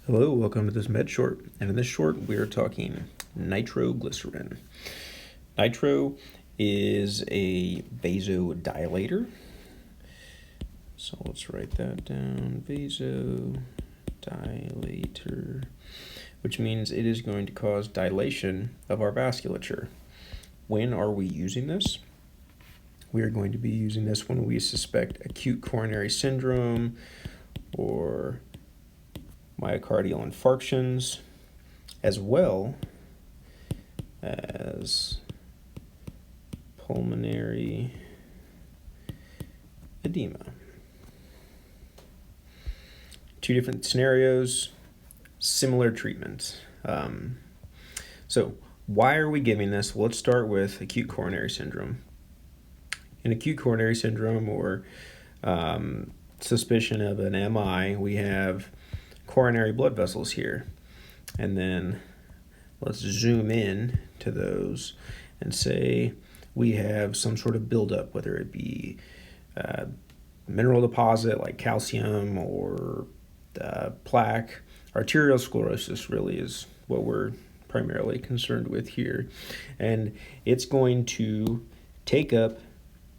Hello, welcome to this med short, and in this short we are talking nitroglycerin. Nitro is a vasodilator, so let's write that down, vasodilator, which means it is going to cause dilation of our vasculature. When are we using this? We are going to be using this when we suspect acute coronary syndrome or myocardial infarctions, as well as pulmonary edema. Two different scenarios, similar treatments. So why are we giving this? Well, let's start with acute coronary syndrome. In acute coronary syndrome or suspicion of an MI, we have coronary blood vessels here, and then let's zoom in to those and say we have some sort of buildup, whether it be mineral deposit like calcium or plaque. Arterial sclerosis really is what we're primarily concerned with here, and it's going to take up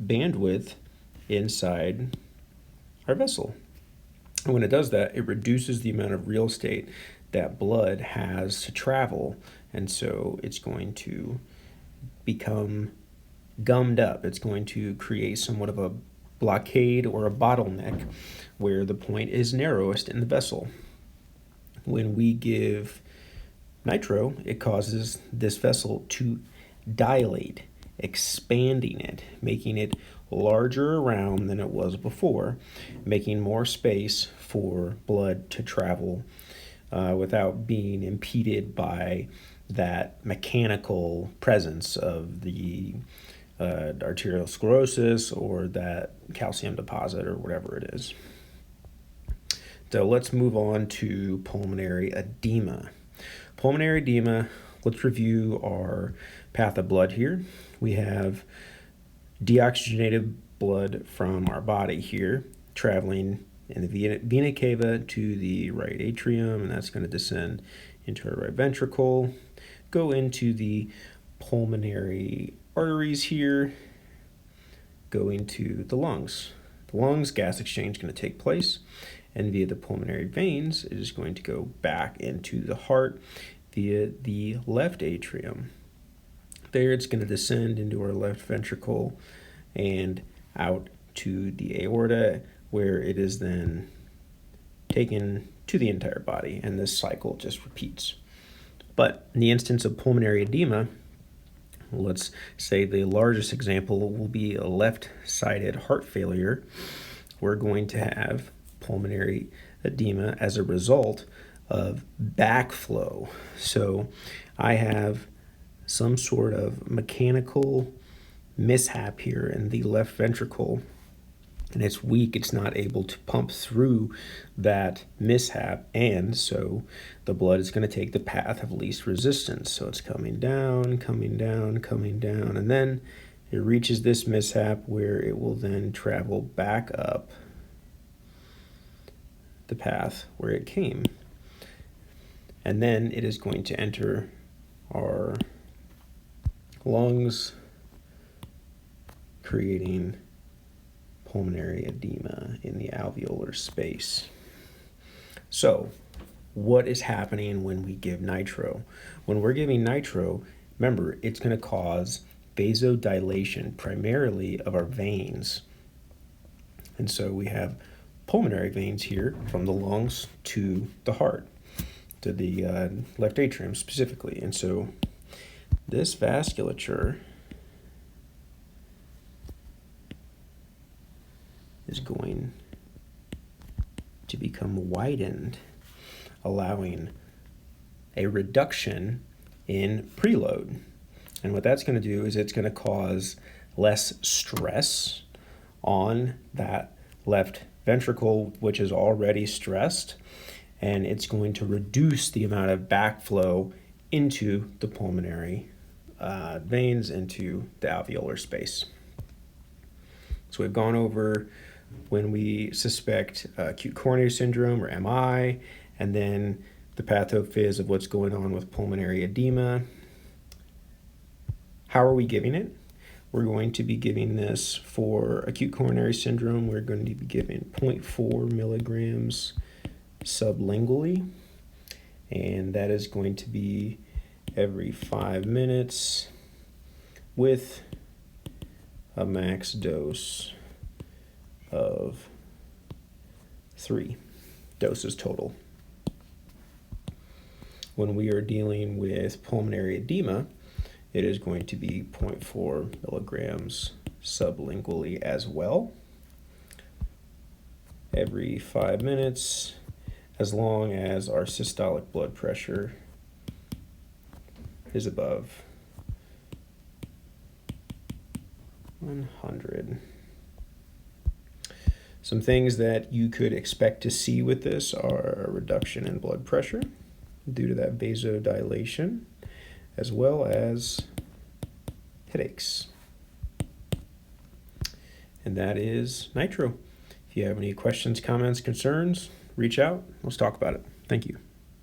bandwidth inside our vessel. And when it does that, it reduces the amount of real estate that blood has to travel, and so it's going to become gummed up. It's going to create somewhat of a blockade or a bottleneck where the point is narrowest in the vessel. When we give nitro, it causes this vessel to dilate, expanding it, making it larger around than it was before, making more space for blood to travel without being impeded by that mechanical presence of the arterial sclerosis or that calcium deposit or whatever it is. So let's move on to pulmonary edema. Pulmonary edema, let's review our path of blood here. We have deoxygenated blood from our body here, traveling in the vena cava to the right atrium, and that's going to descend into our right ventricle, go into the pulmonary arteries here, go into the lungs. The lungs, gas exchange is going to take place, and via the pulmonary veins, it is going to go back into the heart via the left atrium. There it's going to descend into our left ventricle and out to the aorta, where it is then taken to the entire body, and this cycle just repeats. But in the instance of pulmonary edema, let's say the largest example will be a left-sided heart failure. We're going to have pulmonary edema as a result of backflow. So I have some sort of mechanical mishap here in the left ventricle, and it's weak. It's not able to pump through that mishap, and so the blood is going to take the path of least resistance. So it's coming down, coming down, coming down, and then it reaches this mishap where it will then travel back up the path where it came. And then it is going to enter our lungs, creating pulmonary edema in the alveolar space. So, what is happening when we give nitro? When we're giving nitro, remember, it's going to cause vasodilation, primarily of our veins. And so we have pulmonary veins here from the lungs to the heart, to the left atrium specifically. And so this vasculature is going to become widened, allowing a reduction in preload. And what that's going to do is it's going to cause less stress on that left ventricle, which is already stressed, and it's going to reduce the amount of backflow into the pulmonary veins, into the alveolar space. So we've gone over when we suspect acute coronary syndrome or MI, and then the pathophys of what's going on with pulmonary edema. How are we giving it? We're going to be giving this for acute coronary syndrome. We're going to be giving 0.4 milligrams sublingually, and that is going to be every 5 minutes with a max dose of 3 doses total. When we are dealing with pulmonary edema, it is going to be 0.4 milligrams sublingually as well, every 5 minutes, as long as our systolic blood pressure is above 100. Some things that you could expect to see with this are a reduction in blood pressure due to that vasodilation, as well as headaches. And that is Nitro. If you have any questions, comments, concerns, reach out. Let's talk about it. Thank you.